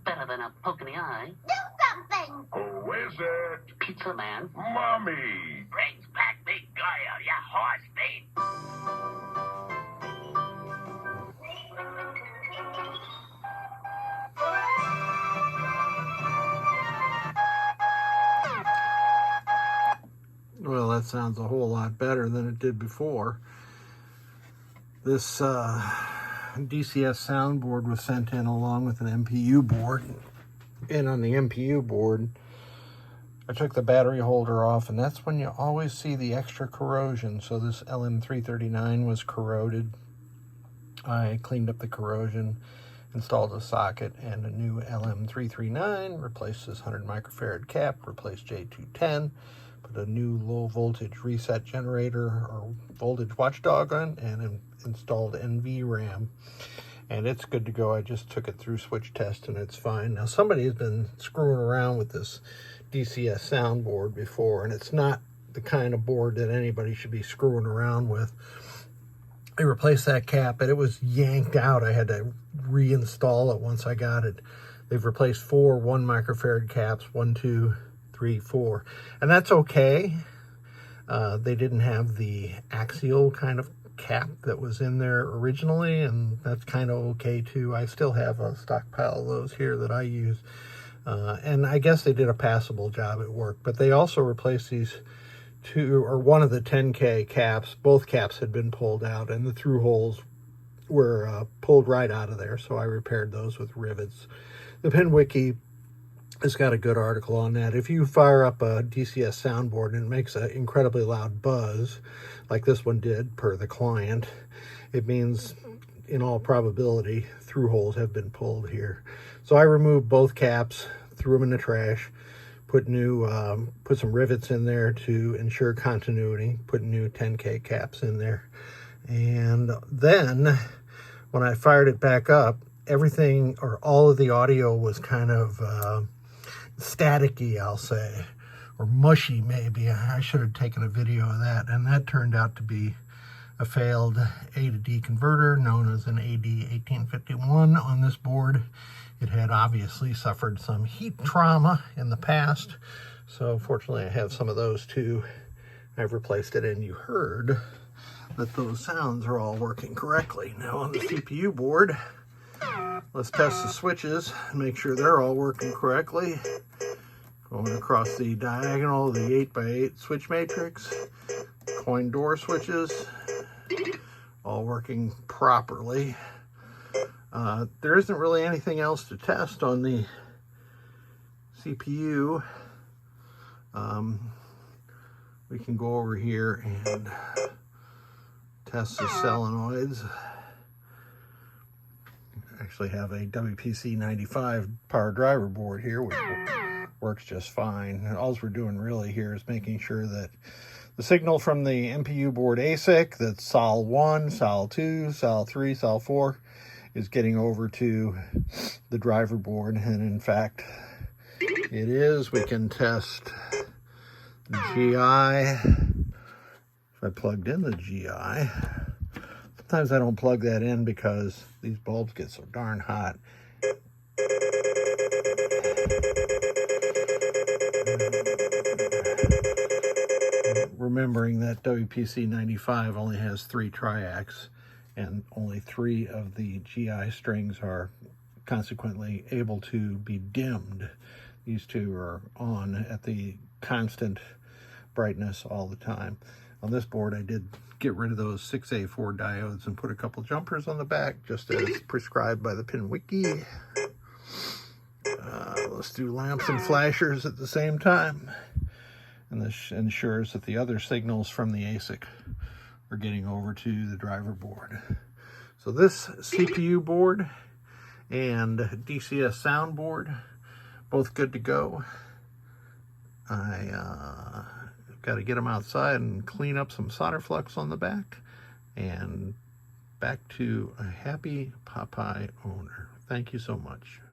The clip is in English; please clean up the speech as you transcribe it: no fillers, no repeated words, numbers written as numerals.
Better than a poke in the eye. Do something! Who is it? Pizza man. Mommy! Brings back big Goyle, ya horse feet. Well, that sounds a whole lot better than it did before. This DCS soundboard was sent in along with an MPU board. And on the MPU board, I took the battery holder off, and that's when you always see the extra corrosion. So this LM339 was corroded. I cleaned up the corrosion, installed a socket and a new LM339, replaced this 100 microfarad cap, replaced J210, put a new low voltage reset generator or voltage watchdog on, and installed NVRAM. And it's good to go. I just took it through switch test and it's fine. Now somebody has been screwing around with this DCS soundboard before, and it's not the kind of board that anybody should be screwing around with. I replaced that cap, but it was yanked out. I had to reinstall it once I got it. They've replaced 4 1 microfarad caps, 1, 2, 3, 4, and that's okay. They didn't have the axial kind of cap that was in there originally, and that's kind of okay too. I still have a stockpile of those here that I use, and I guess they did a passable job at work. But they also replaced these one of the 10K caps. Both caps had been pulled out and the through holes were pulled right out of there, so I repaired those with rivets. The Pin Wiki has got a good article on that. If you fire up a DCS soundboard and it makes an incredibly loud buzz, like this one did per the client, it means in all probability through holes have been pulled here. So I removed both caps, threw them in the trash, put some rivets in there to ensure continuity, put new 10K caps in there. And then when I fired it back up, everything, or all of the audio was kind of staticky, I'll say, or mushy maybe. I should have taken a video of that, and that turned out to be a failed A to D converter known as an AD1851 on this board. It had obviously suffered some heat trauma in the past, so fortunately I have some of those too. I've replaced it, and you heard that those sounds are all working correctly. Now on the CPU board, let's test the switches and make sure they're all working correctly. Going across the diagonal of the 8x8 switch matrix, coin door switches, all working properly. There isn't really anything else to test on the CPU. We can go over here and test the solenoids. I actually have a WPC95 power driver board here, which works just fine. And all we're doing really here is making sure that the signal from the MPU board ASIC, that's Sol 1, Sol 2, Sol 3, Sol 4, is getting over to the driver board. And in fact, it is. We can test the GI. If I plugged in the GI, sometimes I don't plug that in because these bulbs get so darn hot. Remembering that WPC95 only has 3 triacs, and only 3 of the GI strings are consequently able to be dimmed. These 2 are on at the constant brightness all the time. On this board, I did get rid of those 6A4 diodes and put a couple jumpers on the back, just as prescribed by the Pin Wiki. Let's do lamps and flashers at the same time. And this ensures that the other signals from the ASIC are getting over to the driver board. So this CPU board and DCS soundboard, both good to go. I got to get them outside and clean up some solder flux on the back, and back to a happy Popeye owner. Thank you so much.